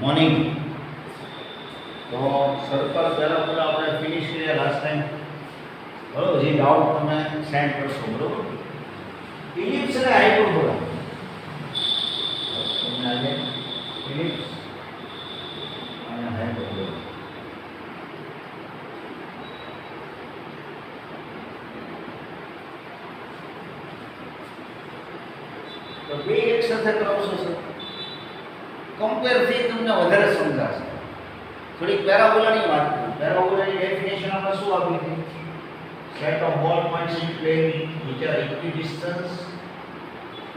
Morning तो circle parabola આપણે finish કર્યા લાસ્ટ ટાઈમ બરોબર જે ડાઉટ તમે સેન્ડ કરશો બરોબર ઇલિપ્સ અને હાઇપરબોલા તમને આજે ઇલિપ્સ અને હાઇપરબોલા તો બે એક સાથે કરશો સર કમ્પેર થી તમને વધારે સમજાશે थोड़ी पैराबोला नहीं बात करूं पैराबोला की डेफिनेशन आपने શું આપી હતી set of all points in plane which are equidistant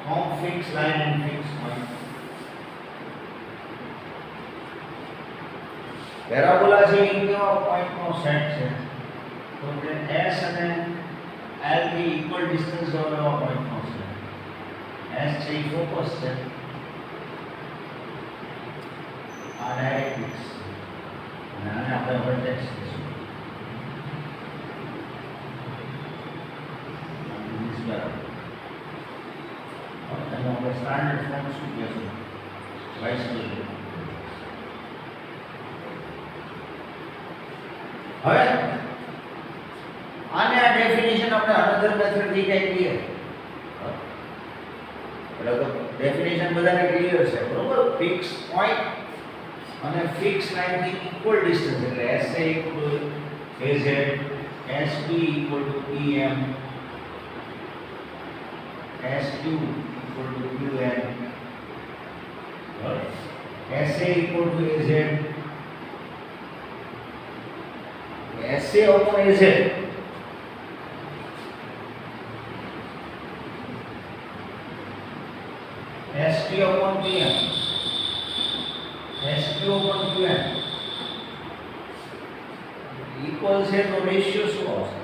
from fixed line and fixed point parabola છે એ કેવા પોઈન્ટ નો સેટ છે તો કે s અને l ની ઇક્વલ ડિસ્ટન્સ વાળા પોઈન્ટ નો છે s છે ફોકસ છે આ ડાયરેક્ટ્રિક્સ અને આપણે વર્ટેક્સ લઈશું એનો આપણે સ્ટાન્ડર્ડ ફોર્મ શું કહેશું વાઇસલી હવે આને આ ડેફિનેશન આપણે અનધર મેથડ થી કઈ ક્લિયર એટલે તો ડેફિનેશન બધાને ક્લિયર છે બરોબર ફિક્સ પોઈન્ટ અને ફિક્સ લાઈન થી ઇક્વલ ડિસ્ટન્સ એટલે SA equal to AZ SB equal to PM SQ equal to QN SA equal to AZ SA upon AZ SQ upon PM SQ upon QN equal છે તો ratio શું આવશે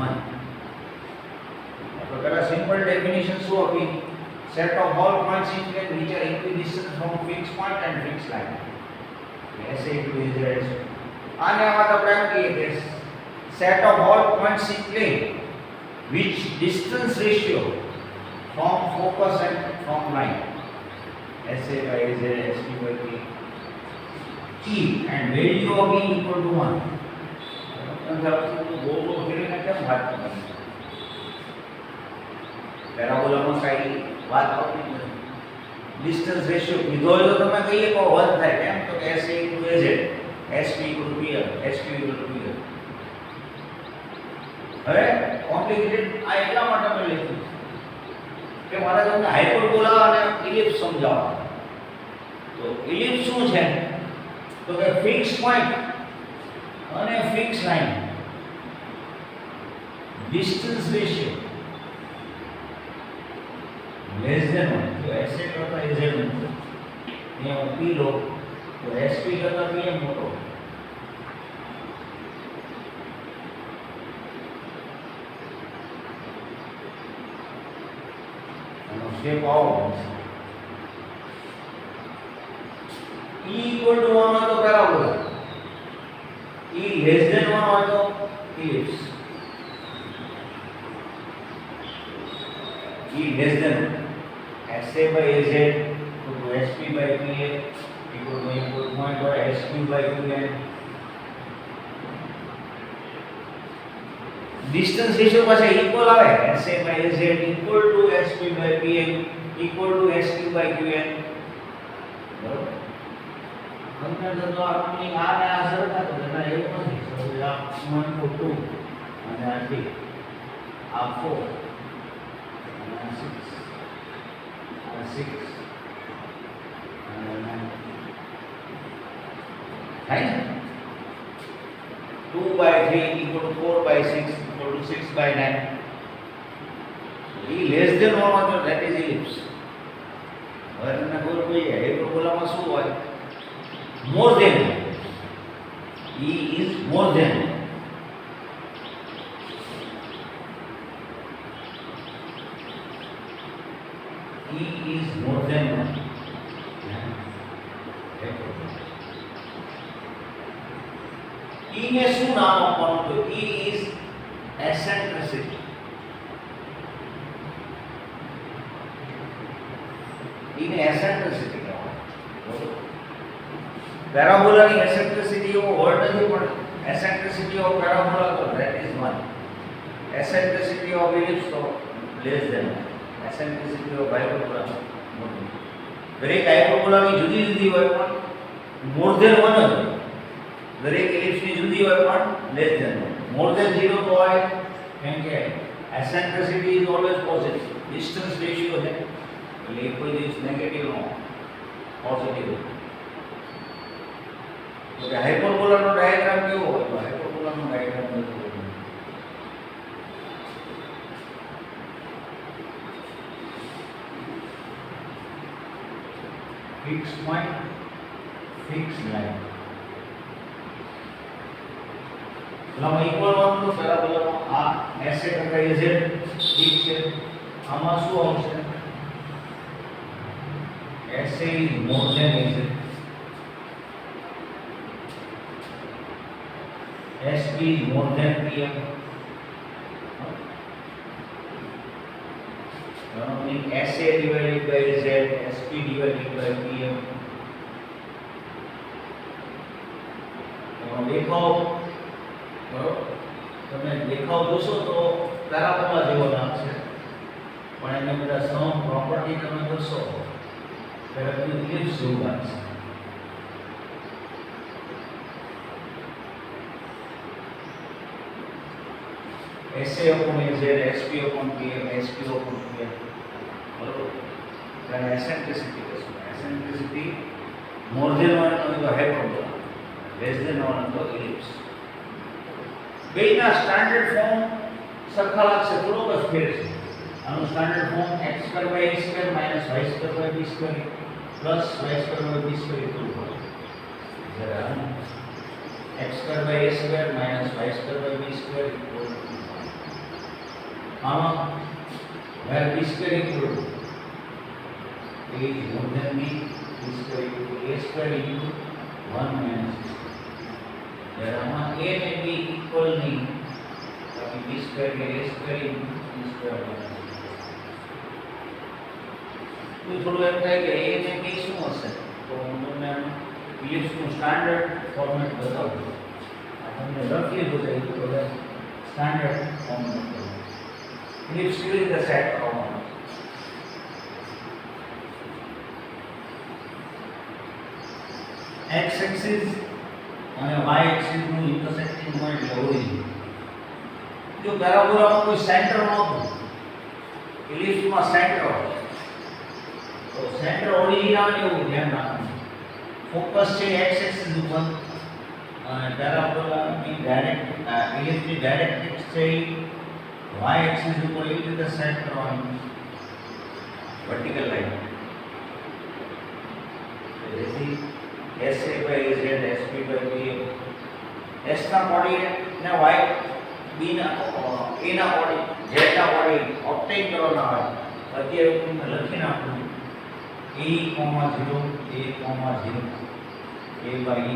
1 તો પેલા simple definition શું આપી set of all points in plane which are equidistant from fixed point and fixed line SA to AZ આને આમાં આપણે એમ કહીએ કે set of all points in plane which distance ratio from focus and from line SA by AZ, SQ by P, E, and value of E equal to 1. वो फिर क्या बात करनी पैराबोला में साइड बात करनी डिस्टेंस रेशियो कीधो तो તમે કહીએ કે 1 થાય કેમ તો SA * AZ SP = PR SQ = PR હવે કોમ્પ્લિકેટેડ આ એટલા માટે મેં લખ્યું કે મારે તમને હાઇપરબોલા અને ઇલિપ્સ સમજાવવા તો ઇલિપ્સ શું છે તો કે ફિક્સ પોઈન્ટ અને fix line distance ratio less than 1 તો SA કરતા AZ મોટો અહીંયા P લો તો SP કરતા PM મોટો shape out E equal to 1 હોય તો પેરાબોલા E less than 1 હોય તો ellipse E less than SA by AZ equal to SP by PA equal to equal point or SQ by QN distance ratio પાછા equal આવે SA by AZ equal to SP by PM equal to SQ by QN બરોબર અંદર તો આપણે આ ને આ સરખા તો એના એવું નથી તો આ 1 to 2 અને આ 3 આ 4 અને આ 6 આ 6 અને 9 થાય ને 2 by 3 equal to 4 by 6 equal to 6 by 9 so E less than 1 હોય તો that is ellipse હવે તમને ખબર પડી જાય હાઇપરબોલામાં શું હોય more than E is more than E is more than 1 E ને શું નામ આપવાનું તો E is eccentricity E ને eccentricity કહેવાય પેરાબોલાની એસેન્ટ્રિસિટી એવો વર્ડ નથી, પણ એસેન્ટ્રિસિટી ઓફ પેરાબોલા તો that is 1. Eccentricity of ellipse તો less than 1. Eccentricity of hyperbola મોટી. દરેક હાઇપરબોલાની જુદી જુદી હોય, પણ મોર ધેન 1 જ હોય. દરેક એલિપ્સની જુદી હોય, પણ લેસ ધેન 1. મોર ધેન 0 તો હોય, કેમ કે એસેન્ટ્રિસિટી is always positive. Distance ratio છે એટલે એ કોઈ દિવસ નેગેટિવ નો પોઝિટિવ. તો હાઇપરબોલાનો ડાયાગ્રામ કેવો હોય? તો હાઇપરબોલાનો ડાયાગ્રામ કેવો હોય? Fix point, fix line. લંબ ઇક્વલ હોવાનું તો પેરાબોલાનો આ એસએ કરતા એઝેડ ઠીક છે. આમાં શું આવશે? SA is more than AZ. SP is more than PM. Meaning SA divided by Z, SP divided by PM. દેખાવ બરોબર, તમે દેખાવ જોશો તો પેરાબોલા જેવો લાગશે, પણ એને બધા સમ પ્રોપર્ટી તમે જોશો ત્યારે બધું ઇલિપ્સ જેવું લાગશે. SA upon AZ, SP upon PM, SP upon PM. બરોબર. then eccentricity is eccentricity more than 1 on the hyperbola, less than 1 on the ellipse. બેયના સ્ટાન્ડર્ડ ફોર્મ સરખા લાગશે, થોડોક જ ફેર છે. આનું standard form x² by a² minus y² by b² plus y² by b² equal to જરા x² by a² minus y² by b² equal to where b square equal to a is more than b, b square equal to a square into 1 minus b. Where a and b equal नहीं, ताकि b square के a square into b square minus b. तो थोड़ा ऐसा है कि a में b શું હશે? તો હું તમને ઇલિપ્સ નું સ્ટાન્ડર્ડ ફોર્મેટ બતાવું. આ તમને રફલી બતાવી તો standard format ellipse is the set formula. X axis અને y axis નું ઇન્ટરસેક્ટિંગ પોઈન્ટ એટલે ઓરિજિન. જો પેરાબોલામાં કોઈ સેન્ટર નહોતું, ellipse માં સેન્ટર હોય, તો સેન્ટર ઓરિજિન આવે એવું ધ્યાન રાખવું. ફોકસ છે x axis ઉપર અને પેરાબોલાની ડાયરેક્ટ ellipse ની ડાયરેક્ટ્રિક્સ છે y axis ઉપર એવી રીતે સેટ કરવાની વર્ટિકલ લાઈન. જેથી SA by AZ, SP by PM, S ના કોઓર્ડિનેટ ને y, B ના A ના કોઓર્ડિનેટ, Z ના કોઓર્ડિનેટ ઓબ્ટેન કરવાના હોય. અત્યારે હું લખી નાખું E, 0, A, 0, A by E.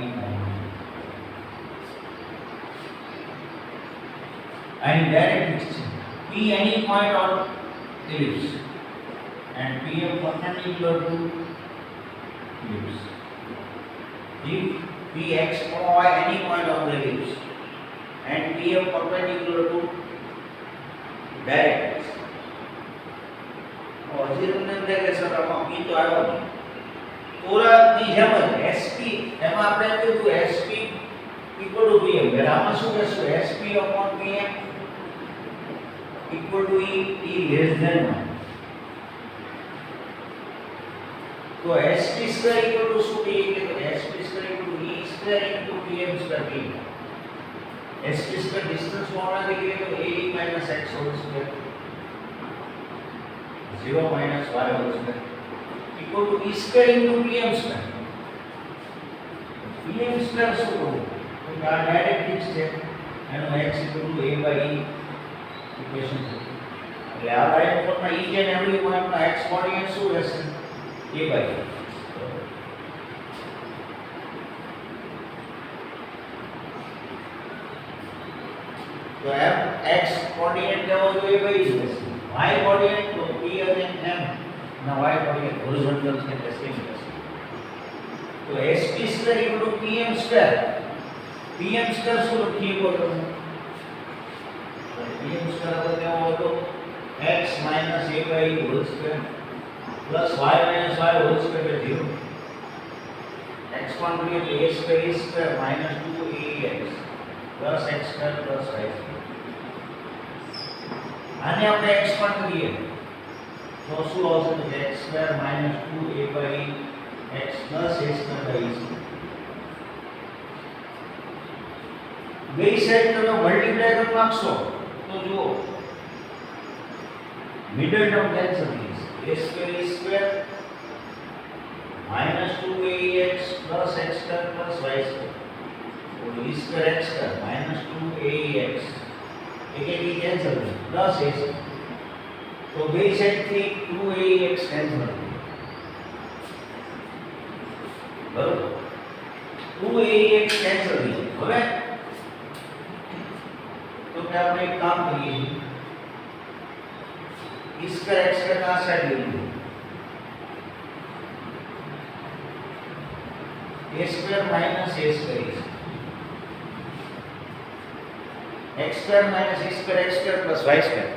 And directrix P any point on ellipse and PM perpendicular to ellipse. If Px, y any point on the ellipse and PM perpendicular to directrix. और zero ने देखे sir हम P तो आया नहीं. पूरा नीचे में SP हम आपने तो SP equal to PM. बेरामा शू कैसे SP upon PM equal to E less than 1. तो SP square equal to શું be? SP square equal to E square into PM square T. SP square distance formula देखिए तो A minus x whole square 0 minus y whole square equal to E square into PM square. PM square શું હોય? તો આ ડાયરેક્ટ્રિક્સ છે એનો x equal to A by E equation છે. એટલે આ રાઈટ ફોર્મમાં each and every point નો x કોઓર્ડિનેટ શું રહેશે? A by E. તો x કોઓર્ડિનેટ કેવો જોઈએ? by E રહેશે. y કોઓર્ડિનેટ તો P અને M ના y કોઓર્ડિનેટ હોરિઝોન્ટલ છે એટલે સેમ રહેશે. तो sp square equal to pm square શું લખીએ બોલો pm સ્ક્વાयर આપણે કેવો હતો x - a by whole square plus y - y whole square એટલે 0 x1 કરીએ તો a square minus 2ax plus x square plus y square આને આપણે x1 કરીએ તો શું આવશે તો x square minus 2a by x plus a square by e square બે સાઈડ તમે મલ્ટીપ્લાય કરી નાખશો તો જુઓ મિડલ ટર્મ કેન્સલ થઈ જશે a square e square minus 2ax plus x square plus y square तो e square x square minus 2ax एक एक कैंसिल प्लस a तो બે સાઈડ થી 2ax કેન્સલ બરોબર 2ax કેન્સલ થઈ જાય હવે तो क्या આપણે એક કામ કરીએ e square x square આ સાઈડ લઈ લો a square minus a square x square minus a square x square plus y square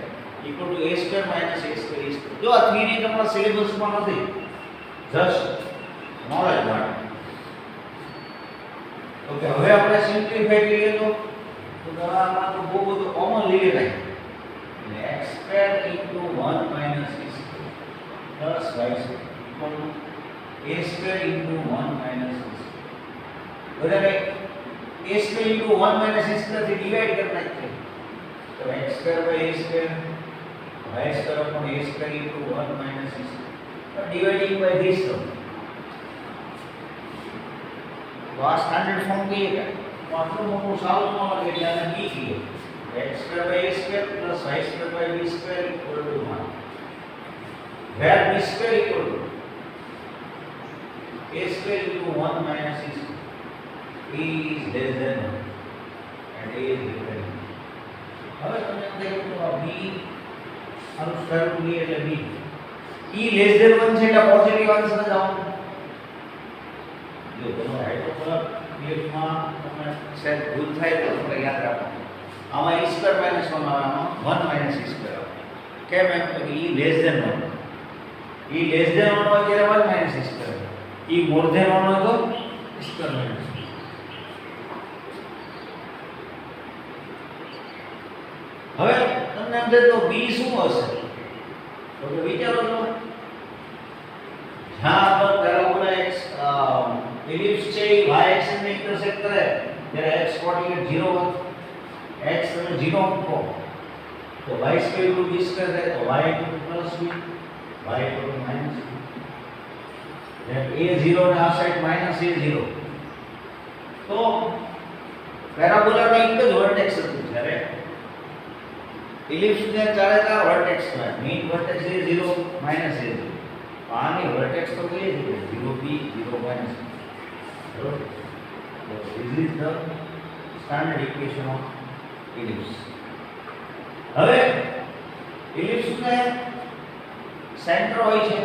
equal to a square minus a square e square જો આ થિયરી તમારા સિલેબસમાં નથી જસ્ટ નોલેજ માટે okay હવે આપણે simplify કરીએ તો આમાં તો બહુ બધું કોમન લઈ લેવાય એટલે x square into 1 minus a square plus y square equal to a square into 1 minus a square बराबर a square into 1 minus a square से डिवाइड करना है तो x square by a square y square upon a square into 1 minus a square तो dividing by this term तो आ standard form के है आटलो मोटो solve न लगे એટલે b કીએ x square by a square plus y square by b square equal to 1 where b square equal to a square into 1 minus a square e is less than 1 and a is greater than 1 હવે તમે દેખો તો આ b આનું square root લઈએ એટલે b e less than 1 છે એટલે પોઝિટિવ આન્સર જ આવવાનો જો તમે હાઇડ્રોફોર કેસમાં તમે સેટ ભૂલ થાય તો આપણે યાદ રાખો આમાં e સ્ક્વેર માઈનસ 1 આવે આમાં 1 માઈનસ e સ્ક્વેર આવે કેમ એમ તો e less than 1 e less than 1 હોય ત્યારે 1 minus e square e more than 1 હોય તો e સ્ક્વેર માઈનસ હવે તમને એમ થાય તો b શું હશે તો કે વિચારો તો જ્યાં પર પેરાબોલા x એલિપ્સ છે y એક્સિસ ને ઇન્ટરસેક્ટ કરે ત્યારે x કોઓર્ડિનેટ 0 હોય x તમે 0 મૂકો તો y square equal b square થાય તો y equal plus b y equal minus b then a0 ને આ સાઈડ માઈનસ a0 તો પેરાબોલા નો એક જ વર્ટેક્સ હતું જ્યારે એલિપ્સ ને ચારે ચાર વર્ટેક્સ હોય main vertex a0 minus a0 આની વર્ટેક્સ તો કઈ છે 0b 0 minus so this is the standard equation of ellipse હવે ellipse ને સેન્ટર હોય છે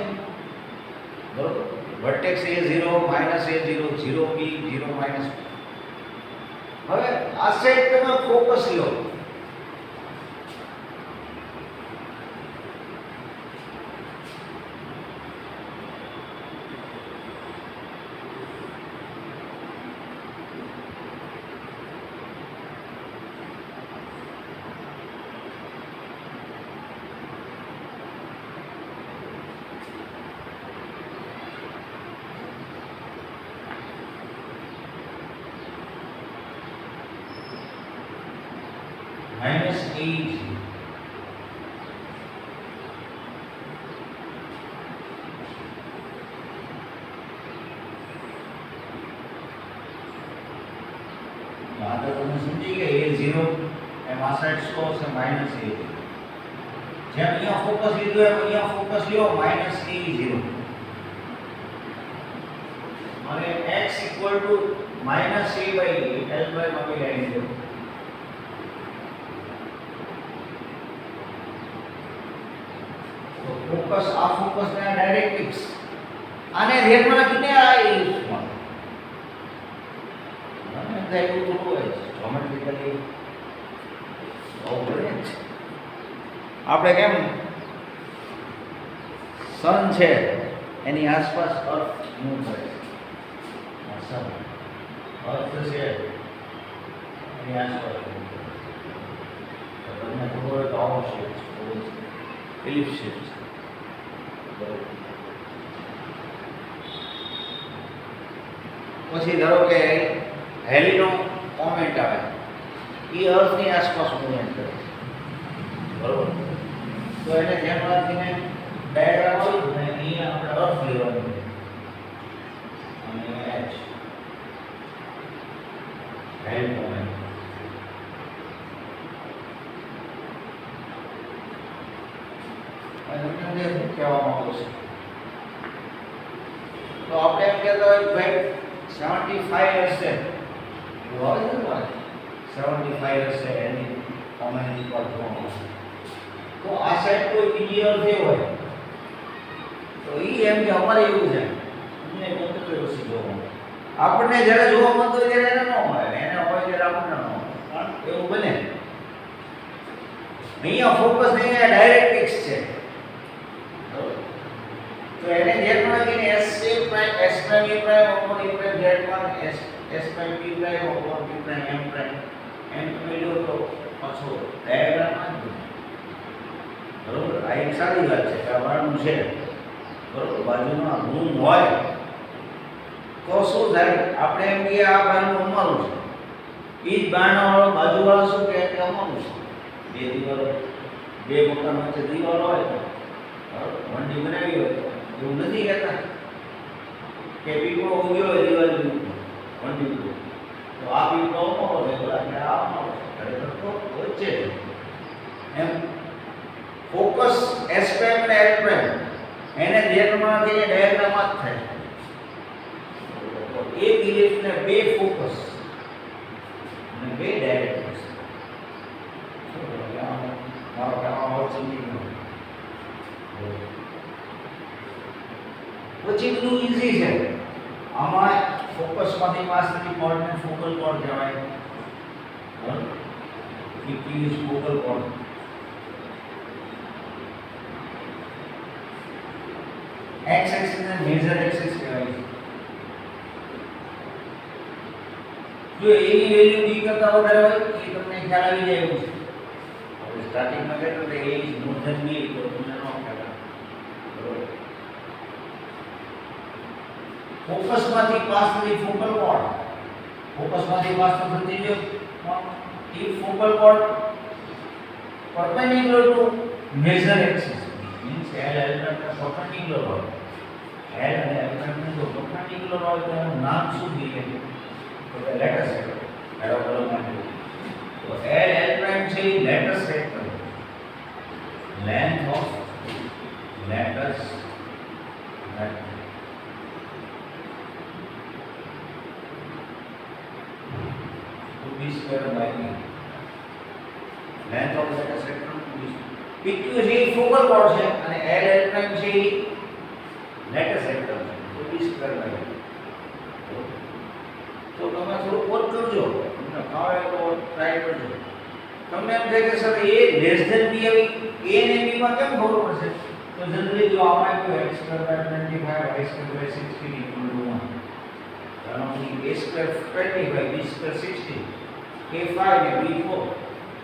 બરોબર vertex a0 minus a0 0b 0 minus હવે આ સાઈડ તમે ફોકસ લો minus a is आधा तो समझी गए a0 एम आ साइड શું આવશે માઈનસ a જેમ અહીંયા ફોકસ લીધું એમ અહીંયા ફોકસ લ્યો માઈનસ a0 અને x equal to minus a by l by મમ્મી લાઈન લો તો ફોકસ આ ફોકસ ને ડાયરેક્ટિક્સ આને ધ્યાનમાં રાખીને આ ઇલિપ્સમાં થાય એવું થોડું હોય જોમેટ્રિકલી આપણે કેમ સન છે એની આસપાસ અર્થ મૂવ કરે છે સન અર્થ છે એની આસપાસ તમને ખબર હોય તો આવો શેપ છે એલિપ્સ શેપ છે પછી ધારો કે હેલીનો કોમેન્ટ આવે એ અર્થની આસપાસ મૂવમેન્ટ કરે છે બરોબર તો એને ધ્યાનમાં રાખીને ડાયાગ્રામ હોય ને અહીંયા આપણે અર્થ લેવાનું અને એચ હેલ કોમેન્ટ અને તમને શું કહેવા માંગુ છું તો આપણે એમ કહેતા હોય કે ભાઈ 75 હશે હોય ને 75 હશે એની કોમેન્ટ પર જોવાનું તો આ સાઈડ કોઈ બીજી અર્થ એ હોય તો એ એમ કે અમારે એવું છે અમને કોન્ટ્રોવર્સી જોવાનું આપણને જ્યારે જોવા મળતો હોય ત્યારે એને ન મળે એને હોય ત્યારે આપણને ન મળે એવું બને અહીંયા ફોકસ નહીં ડાયરેક્ટિક્સ છે તો એને ધ્યાનમાં રાખીને S prime S prime E prime open E prime Z1 S prime P prime open P prime M prime એમ તમે લો તો પાછો ડાયાગ્રામ જ બરોબર આ એક સારી વાત છે કે આ બાણું છે બરોબર બાજુમાં ગુણ હોય તો શું થાય આપણે એમ કે આ બાણું અમારું છે એ જ બાણવાળો બાજુવાળો શું કહે કે અમારું છે બે દિવાલો બે મકાન વચ્ચે દિવાલો હોય વંડી બનાવી હોય એવું નથી કહેતા કે પીપળો ઉગ્યો હોય દિવાલ વંડી તો આ પીપળો અમારો છે બોલા કે આ અમારો છે ખરેખર તો વચ્ચે એમ ફોકસ S પ્રાઇમ અને L પ્રાઇમ એને ધ્યાનમાં રાખીને ડાયાગ્રામ જ થાય તો એક ઇલિપ્સને બે ફોકસ અને બે ડાયરેક્ટ્રિક્સ મારો કામ ચીની પછી બધું ઈઝી છે આમાં ફોકસમાંથી પાસ થતી કોર્ડને ફોકલ કોર્ડ કહેવાય બરાબર is focal chord x axis ને મેજર એક્સિસ કહેવાય છે જો એની વેલ્યુ b કરતા વધારે હોય એ તમને ખ્યાલ આવી જાય એવું છે હવે સ્ટાર્ટિંગમાં કહેતો કે a is more than b તો તમને ન ખ્યાલ આવે બરોબર ફોકસમાંથી પાસ થતી ફોકલ કોર્ડ ફોકસમાંથી પાસ થતી જો એ focal chord perpendicular to major axis means L perpendicular હોય L અને L ને જો perpendicular હોય તો એનું નામ શું દઈએ તો કે લેટસ એરો કરો માટે તો L પ્રાઇમ છે એ latus rectum length of latus rectum b square by e length of latus rectum PQ છે એ ફોકલ કોર્ડ છે અને L પ્રાઇમ છે એ લેટસ વેક્ટર છે તો b સ્ક્વેર બાય તો તમે થોડું વર્ક કરજો તમને ફાવે તો ટ્રાય કરજો તમને એમ થાય કે sir a less than b આવી a ને b માં કેમ ખબર પડશે તો જનરલી જો આપણે કોઈ x square by 25 y square by 16 equal to 1 કારણ કે a square 25 b square 16 a 5 ને b 4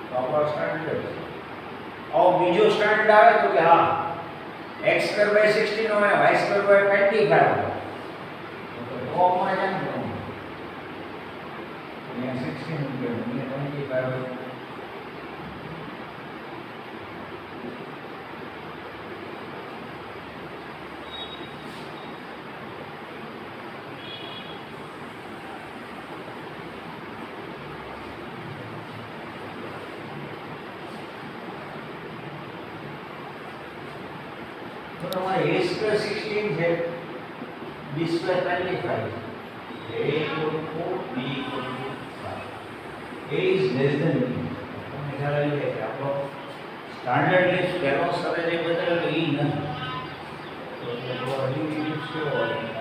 તો આપણો સ્ટાન્ડર્ડ છે और बीजो स्टैंडर्ड आवे तो कि हाँ x स्क्वायर बाय 16 हो या y स्क्वायर बाय 25 हो तो वो हमारे जान दो ये 16 हो गया ये 25 हो तो हमारा a स्क्वायर 16 है b square 25 a equal to 4 b equal to 5 a is less than b તમને ખ્યાલ આવી જાય કે આપણો સ્ટાન્ડર્ડ લિસ્ટ પહેલો સ્તરે જે બતાવેલો એ નથી તો જો હજી લિસ્ટ કેવો હોય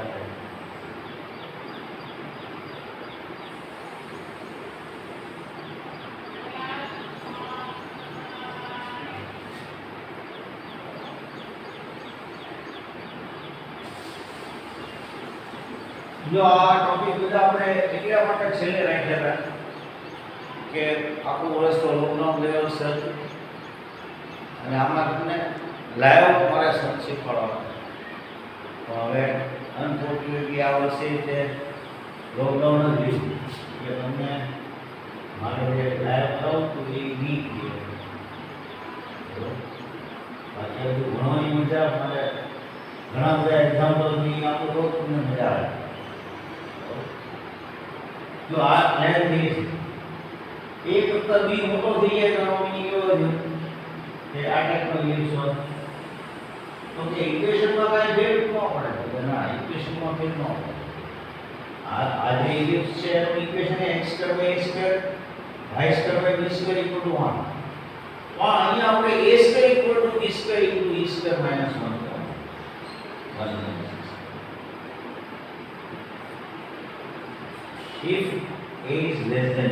જો આ ટોપિક બધા આપણે એટલા માટે છેલ્લે રાખ્યા હતા કે આખું વર્ષ તો લોકડાઉન લેવલ છે અને આમાં તમને લાઈવ મારે શીખવાડવા તો હવે અનફોર્ચ્યુનેટલી આ વર્ષે તે લોકડાઉન જ લીધું કે તમને મારે જે લાઈવ કરાવું તો એ નહીં બાકી હજુ ભણવાની મજા મારે ઘણા બધા એક્ઝામ્પલ નહીં આપું તો તમને મજા આવે જો આ પ્લાન થઈ છે એક વખત બી મોટો થઈ જાય તો મિનિંગ એવો છે કે આ ટાઈપનો યુઝ હોય તો કે ઇક્વેશનમાં કાંઈ ફેર ન પડે ના ઇક્વેશનમાં ફેર ન પડે આ જે ઇલિપ્સ છે એનું equation x² / x² y² / b² = 1 પણ અહીંયા આપણે a² = b² * e² - 1 if a is less than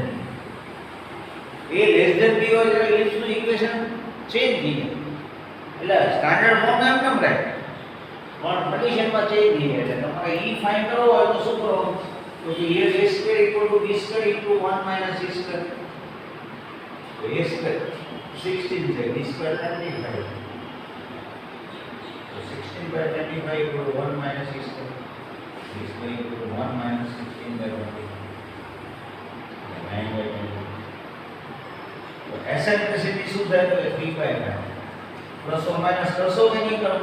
b હોય એટલે ellipse નું ઇક્વેશન ચેન્જ થઈ જાય એટલે સ્ટાન્ડર્ડ ફોર્મ એમ કેમ રહે પણ કન્ડિશનમાં ચેન્જ થઈ જાય એટલે તમારે e ફાઇન્ડ કરવો હોય તો શું કરવાનું તો કે a² = b² * 1 - e². તો a² 16 છે b² 25 તો 16/25 = 1 - e². b² = 1 - 16/25 तो एसेंट्रिसिटी શું થાય તો 3/5 પ્લસ ઓર માઈનસ કરશો કે નહીં કરો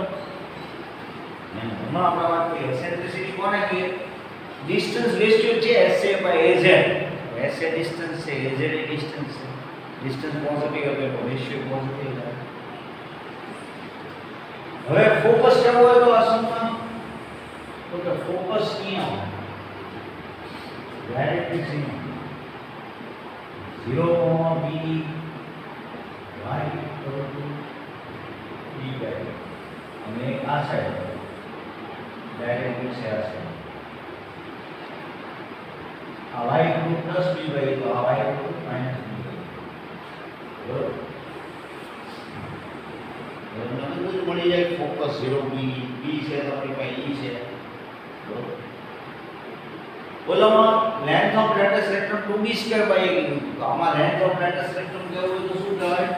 એમાં આપણે વાત કરીએ એસેન્ટ્રિસિટી કોને કહીએ ડિસ્ટન્સ રેશિયો છે SA / AZ SA ડિસ્ટન્સ છે AZ એ ડિસ્ટન્સ છે ડિસ્ટન્સ પોઝિટિવ એટલે રેશિયો પોઝિટિવ થાય હવે ફોકસ કરવો હોય તો આ શું તો કે ફોકસ અહીંયા ડાયરેક્ટલી 0, b y b અને આ સાઈડ ડાયરેક્ટલી છે આ સાઈડ આ y = +b તો આ y = -b બરોબર મને બધું મળી જાય ફોકસ 0 b છે તમારી પાસે e છે બરોબર બોલોમાં length of latus rectum 2b² / a કીધું તો આમાં લેન્થ ઓફ લેટેસ્ટ રેક્ટમ કેવું હોય તો શું કહેવાય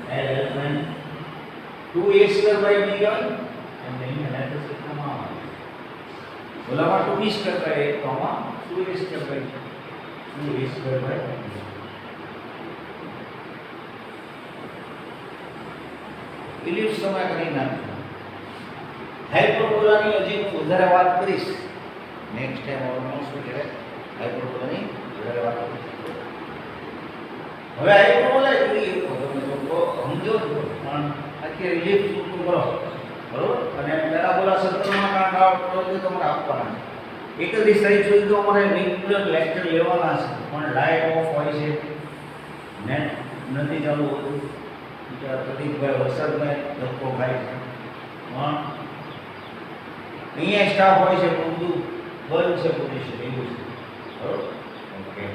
l 2a² / b કહેવાય અને અહીંયા લેટેસ્ટ રેક્ટમ આવે બોલોમાં 2b² / a તો આમાં 2a² / b ઇલિપ્સ તમે કરી નાખો હાઇપરબોલાની હજી હું વધારે વાત કરીશ નેક્સ્ટ ટાઈમ ઓલમોસ્ટ શું કહેવાય હાઇપરબોલાની વધારે વાત કરીશ હવે હાઇપરબોલા જોઈએ તો તમે લોકો સમજો પણ આખી ઇલિપ્સ પૂરું કરો બરોબર અને પેરાબોલા સર્કલમાં કાંટા તો તમારે આપવાના 31 તારીખ સુધી તો અમારે રેગ્યુલર લેક્ચર લેવાના છે પણ લાઇટ ઓફ હોય છે નેટ નથી ચાલુ હોતું પ્રદીપભાઈ વરસાદભાઈ ધક્કો ખાય છે પણ અહીંયા સ્ટાફ હોય છે પણ બધું બંધ છે પોઝિશન એવું છે બરોબર ઓકે